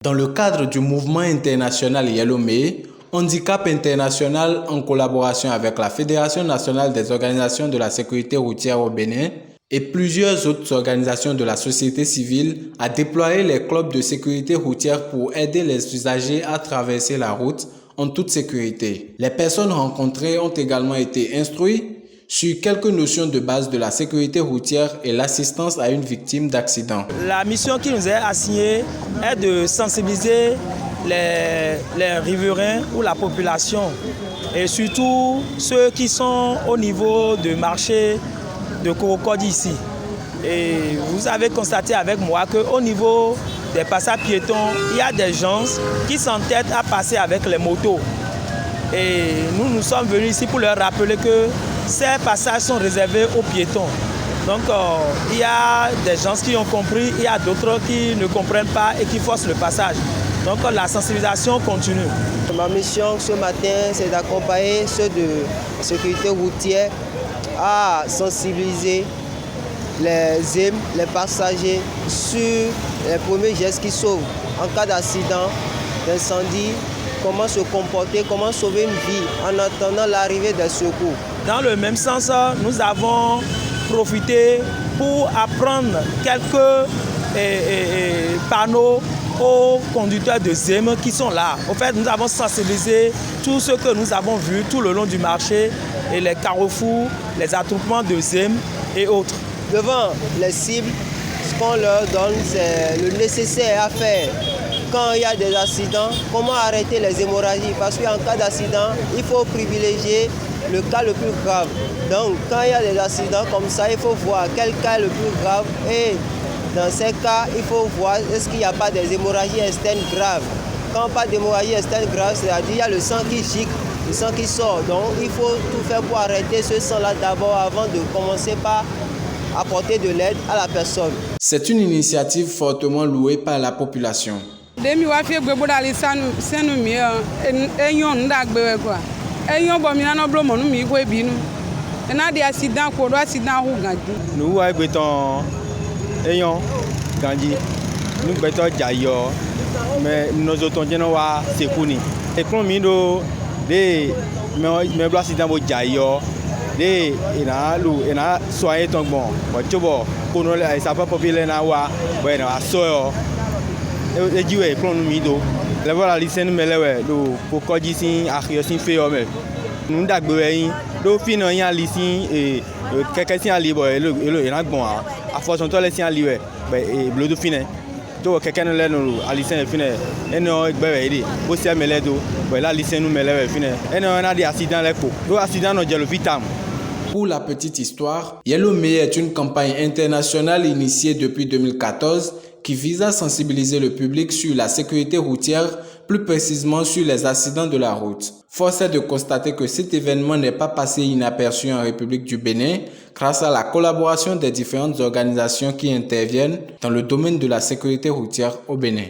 Dans le cadre du mouvement international Yellow May, Handicap International, en collaboration avec la Fédération nationale des organisations de la sécurité routière au Bénin et plusieurs autres organisations de la société civile, a déployé les clubs de sécurité routière pour aider les usagers à traverser la route en toute sécurité. Les personnes rencontrées ont également été instruites sur quelques notions de base de la sécurité routière et l'assistance à une victime d'accident. La mission qui nous est assignée est de sensibiliser les riverains ou la population et surtout ceux qui sont au niveau du marché de Korokodi ici. Et vous avez constaté avec moi qu'au niveau des passages piétons, il y a des gens qui s'entêtent à passer avec les motos. Et nous sommes venus ici pour leur rappeler que ces passages sont réservés aux piétons. Donc il y a des gens qui ont compris, il y a d'autres qui ne comprennent pas et qui forcent le passage. Donc la sensibilisation continue. Ma mission ce matin, c'est d'accompagner ceux de la sécurité routière à sensibiliser les EM, les passagers sur les premiers gestes qui sauvent en cas d'accident, d'incendie, comment se comporter, comment sauver une vie en attendant l'arrivée des secours. Dans le même sens, nous avons profité pour apprendre quelques panneaux aux conducteurs de ZEM qui sont là. En fait, nous avons sensibilisé tout ce que nous avons vu tout le long du marché et les carrefours, les attroupements de ZEM et autres. Devant les cibles, ce qu'on leur donne, c'est le nécessaire à faire. Quand il y a des accidents, comment arrêter les hémorragies? Parce qu'en cas d'accident, il faut privilégier le cas le plus grave. Donc, quand il y a des accidents comme ça, il faut voir quel cas est le plus grave. Et dans ces cas, il faut voir est-ce qu'il n'y a pas des hémorragies externes graves. Quand pas d'hémorragie externe grave, c'est-à-dire qu'il y a le sang qui gicle, le sang qui sort. Donc, il faut tout faire pour arrêter ce sang-là d'abord avant de commencer par apporter de l'aide à la personne. C'est une initiative fortement louée par la population. Demi wa fi gbegbo dali senu mi enyon ndagbe kwa enyon bo mi na no blo mo nu mi ko ebinu na di accident ko do accident hu ganji nu wa gbe ton enyon ganji nu gbe to jayo me nozo ton je no wa sekuni e kun mi do de me blo accident bo jayo de ina soye ton gbon bo chobo ko no le sa pa populaire na wa bo na so ejiwe klonu mi do le voilà lisen melewe do ko koji sin akhio sin fe o me nu dagbe yin do fi na yan lisin keke sin ali bo elo ina gbon a forson to le sin ali we be blodo fine to keke no le no alisen fine eno egbe ide o se mele do bo la lisen nu melewe fine eno na di accident le ko do accident no je le vitam. Pour la petite histoire, Yellow May est une campagne internationale initiée depuis 2014 qui vise à sensibiliser le public sur la sécurité routière, plus précisément sur les accidents de la route. Force est de constater que cet événement n'est pas passé inaperçu en République du Bénin grâce à la collaboration des différentes organisations qui interviennent dans le domaine de la sécurité routière au Bénin.